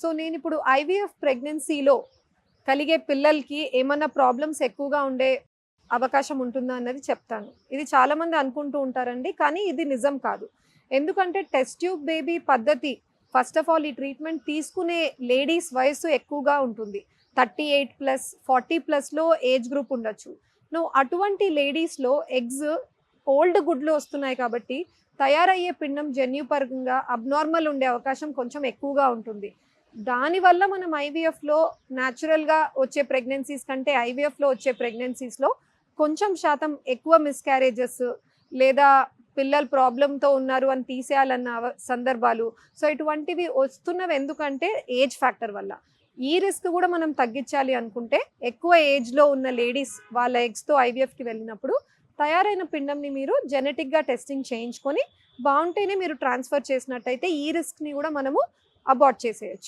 So నేనిప్పుడు IVF ప్రెగ్నెన్సీలో కలిగే పిల్లలకి ఏమన్నా ప్రాబ్లమ్స్ ఎక్కువగా ఉండే అవకాశం ఉంటుందా అన్నది చెప్తాను. ఇది చాలామంది అనుకుంటూ ఉంటారండి. కానీ ఇది నిజం కాదు. ఎందుకంటే టెస్ట్ ట్యూబ్ బేబీ పద్ధతి ఫస్ట్ ఆఫ్ ఆల్ ఈ ట్రీట్మెంట్ తీసుకునే లేడీస్ వయస్సు ఎక్కువగా ఉంటుంది. 38+, 40+లో ఏజ్ గ్రూప్ ఉండొచ్చు. అటువంటి లేడీస్‌లో ఎగ్స్ ఓల్డ్ గుడ్లు వస్తున్నాయి కాబట్టి తయారయ్యే పిండం జన్యుపరంగా అబ్నార్మల్ ఉండే అవకాశం కొంచెం ఎక్కువగా ఉంటుంది. దానివల్ల మనం ఐవీఎఫ్‌లో న్యాచురల్‌గా వచ్చే ప్రెగ్నెన్సీస్ కంటే ఐవీఎఫ్‌లో వచ్చే ప్రెగ్నెన్సీస్‌లో కొంచెం శాతం ఎక్కువ మిస్‌క్యారేజెస్ లేదా పిల్లలు ప్రాబ్లమ్‌తో ఉన్నారు అని తీసేయాలన్న సందర్భాలు. సో, ఇటువంటివి వస్తున్నవి ఎందుకంటే ఏజ్ ఫ్యాక్టర్ వల్ల. ఈ రిస్క్ కూడా మనం తగ్గించాలి అనుకుంటే ఎక్కువ ఏజ్‌లో ఉన్న లేడీస్ వాళ్ళ ఎగ్స్‌తో ఐవీఎఫ్‌కి వెళ్ళినప్పుడు తయారైన పిండంని మీరు జెనెటిక్‌గా టెస్టింగ్ చేయించుకొని బావుంటేనే మీరు ట్రాన్స్‌ఫర్ చేసినట్టయితే ఈ రిస్క్‌ని కూడా మనము అబార్ట్ చేసేయొచ్చు.